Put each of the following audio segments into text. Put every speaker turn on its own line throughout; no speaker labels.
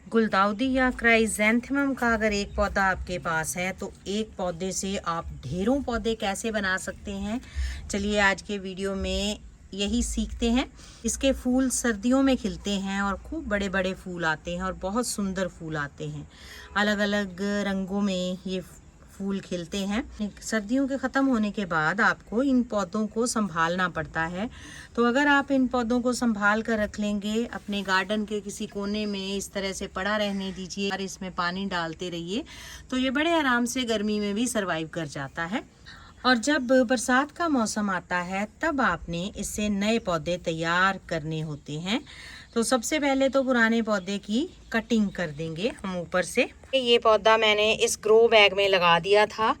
गुलदाउदी या क्राइजेंथेमम का अगर एक पौधा आपके पास है तो एक पौधे से आप ढेरों पौधे कैसे बना सकते हैं, चलिए आज के वीडियो में यही सीखते हैं। इसके फूल सर्दियों में खिलते हैं और खूब बड़े बड़े फूल आते हैं और बहुत सुंदर फूल आते हैं। अलग अलग रंगों में ये फूल खिलते हैं। सर्दियों के ख़त्म होने के बाद आपको इन पौधों को संभालना पड़ता है। तो अगर आप इन पौधों को संभाल कर रख लेंगे, अपने गार्डन के किसी कोने में इस तरह से पड़ा रहने दीजिए और इसमें पानी डालते रहिए, तो ये बड़े आराम से गर्मी में भी सरवाइव कर जाता है। और जब बरसात का मौसम आता है तब आपने इससे नए पौधे तैयार करने होते हैं। तो सबसे पहले तो पुराने पौधे की कटिंग कर देंगे हम ऊपर से। ये पौधा मैंने इस ग्रो बैग में लगा दिया था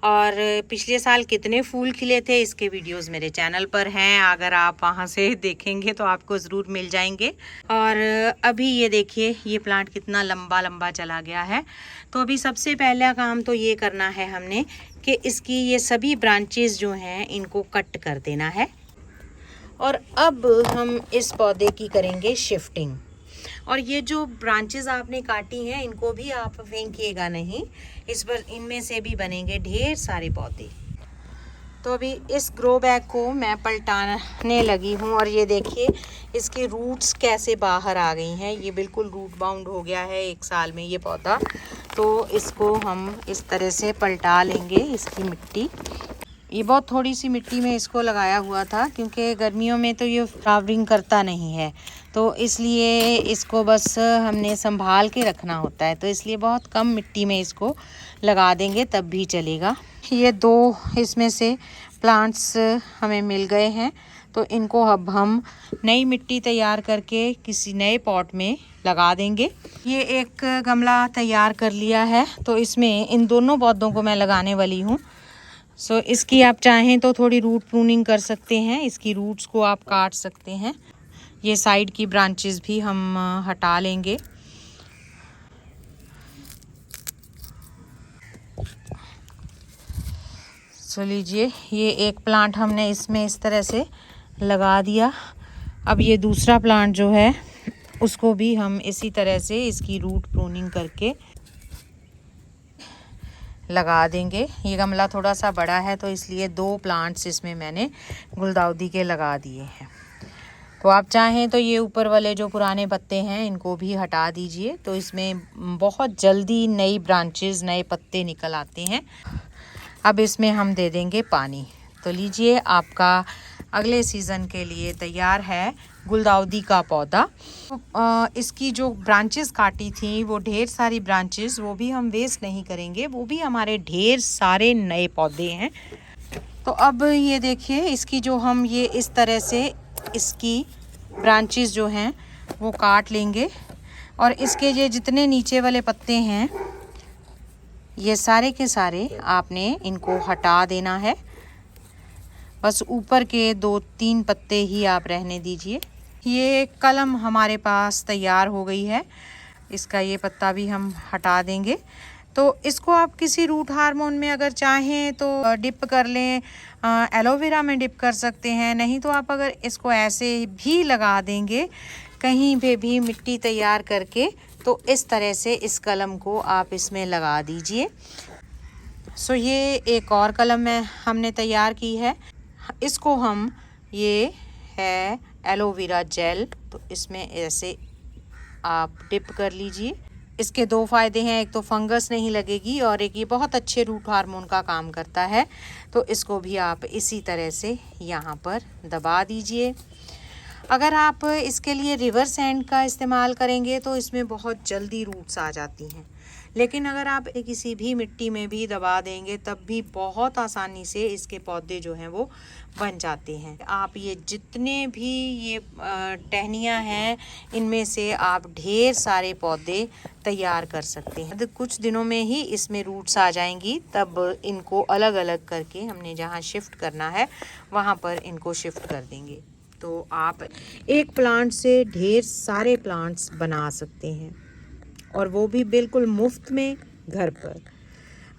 और पिछले साल कितने फूल खिले थे इसके वीडियोस मेरे चैनल पर हैं, अगर आप वहां से देखेंगे तो आपको ज़रूर मिल जाएंगे। और अभी ये देखिए ये प्लांट कितना लंबा लंबा चला गया है। तो अभी सबसे पहला काम तो ये करना है हमने कि इसकी ये सभी ब्रांचेस जो हैं इनको कट कर देना है। और अब हम इस पौधे की करेंगे शिफ्टिंग। और ये जो ब्रांचेस आपने काटी हैं इनको भी आप फेंकिएगा नहीं, इस पर इनमें से भी बनेंगे ढेर सारे पौधे। तो अभी इस ग्रो बैग को मैं पलटाने लगी हूँ और ये देखिए इसकी रूट्स कैसे बाहर आ गई हैं। ये बिल्कुल रूट बाउंड हो गया है एक साल में ये पौधा। तो इसको हम इस तरह से पलटा लेंगे। इसकी मिट्टी, ये बहुत थोड़ी सी मिट्टी में इसको लगाया हुआ था क्योंकि गर्मियों में तो ये फ्लावरिंग करता नहीं है, तो इसलिए इसको बस हमने संभाल के रखना होता है। तो इसलिए बहुत कम मिट्टी में इसको लगा देंगे तब भी चलेगा। ये दो इसमें से प्लांट्स हमें मिल गए हैं, तो इनको अब हम नई मिट्टी तैयार करके किसी नए पॉट में लगा देंगे। ये एक गमला तैयार कर लिया है, तो इसमें इन दोनों पौधों को मैं लगाने वाली हूँ। इसकी आप चाहें तो थोड़ी रूट प्रूनिंग कर सकते हैं, इसकी रूट्स को आप काट सकते हैं। ये साइड की ब्रांचेस भी हम हटा लेंगे। लीजिए ये एक प्लांट हमने इसमें इस तरह से लगा दिया। अब ये दूसरा प्लांट जो है उसको भी हम इसी तरह से इसकी रूट प्रूनिंग करके लगा देंगे। ये गमला थोड़ा सा बड़ा है तो इसलिए दो प्लांट्स इसमें मैंने गुलदाउदी के लगा दिए हैं। तो आप चाहें तो ये ऊपर वाले जो पुराने पत्ते हैं इनको भी हटा दीजिए, तो इसमें बहुत जल्दी नई ब्रांचेस नए पत्ते निकल आते हैं। अब इसमें हम दे देंगे पानी। तो लीजिए आपका अगले सीज़न के लिए तैयार है गुलदाउदी का पौधा। इसकी जो ब्रांचेस काटी थी वो ढेर सारी ब्रांचेस, वो भी हम वेस्ट नहीं करेंगे, वो भी हमारे ढेर सारे नए पौधे हैं। तो अब ये देखिए इसकी जो हम ये इस तरह से इसकी ब्रांचेस जो हैं वो काट लेंगे और इसके ये जितने नीचे वाले पत्ते हैं ये सारे के सारे आपने इनको हटा देना है। बस ऊपर के 2-3 पत्ते ही आप रहने दीजिए। ये कलम हमारे पास तैयार हो गई है, इसका ये पत्ता भी हम हटा देंगे। तो इसको आप किसी रूट हार्मोन में अगर चाहें तो डिप कर लें, एलोवेरा में डिप कर सकते हैं, नहीं तो आप अगर इसको ऐसे भी लगा देंगे कहीं पे भी मिट्टी तैयार करके, तो इस तरह से इस कलम को आप इसमें लगा दीजिए। ये एक और कलम है हमने तैयार की है, इसको हम, ये है एलोवेरा जेल, तो इसमें ऐसे आप डिप कर लीजिए। इसके दो फ़ायदे हैं, एक तो फंगस नहीं लगेगी और एक ये बहुत अच्छे रूट हार्मोन का काम करता है। तो इसको भी आप इसी तरह से यहाँ पर दबा दीजिए। अगर आप इसके लिए रिवर सैंड का इस्तेमाल करेंगे तो इसमें बहुत जल्दी रूट्स आ जाती हैं, लेकिन अगर आप किसी भी मिट्टी में भी दबा देंगे तब भी बहुत आसानी से इसके पौधे जो हैं वो बन जाते हैं। आप ये जितने भी ये टहनियाँ हैं इनमें से आप ढेर सारे पौधे तैयार कर सकते हैं। कुछ दिनों में ही इसमें रूट्स आ जाएंगी, तब इनको अलग अलग करके हमने जहाँ शिफ्ट करना है वहाँ पर इनको शिफ्ट कर देंगे। तो आप एक प्लांट से ढेर सारे प्लांट्स बना सकते हैं और वो भी बिल्कुल मुफ्त में घर पर।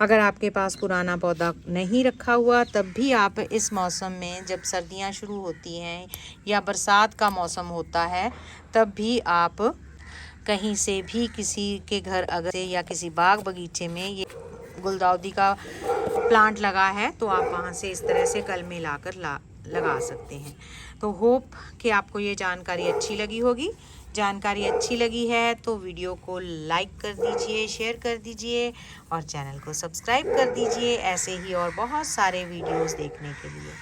अगर आपके पास पुराना पौधा नहीं रखा हुआ तब भी आप इस मौसम में, जब सर्दियां शुरू होती हैं या बरसात का मौसम होता है, तब भी आप कहीं से भी किसी के घर अगर या किसी बाग बगीचे में ये गुलदाउदी का प्लांट लगा है तो आप वहाँ से इस तरह से कलमे लाकर लगा सकते हैं। तो होप कि आपको ये जानकारी अच्छी लगी होगी। जानकारी अच्छी लगी है तो वीडियो को लाइक कर दीजिए, शेयर कर दीजिए और चैनल को सब्सक्राइब कर दीजिए ऐसे ही और बहुत सारे वीडियोस देखने के लिए।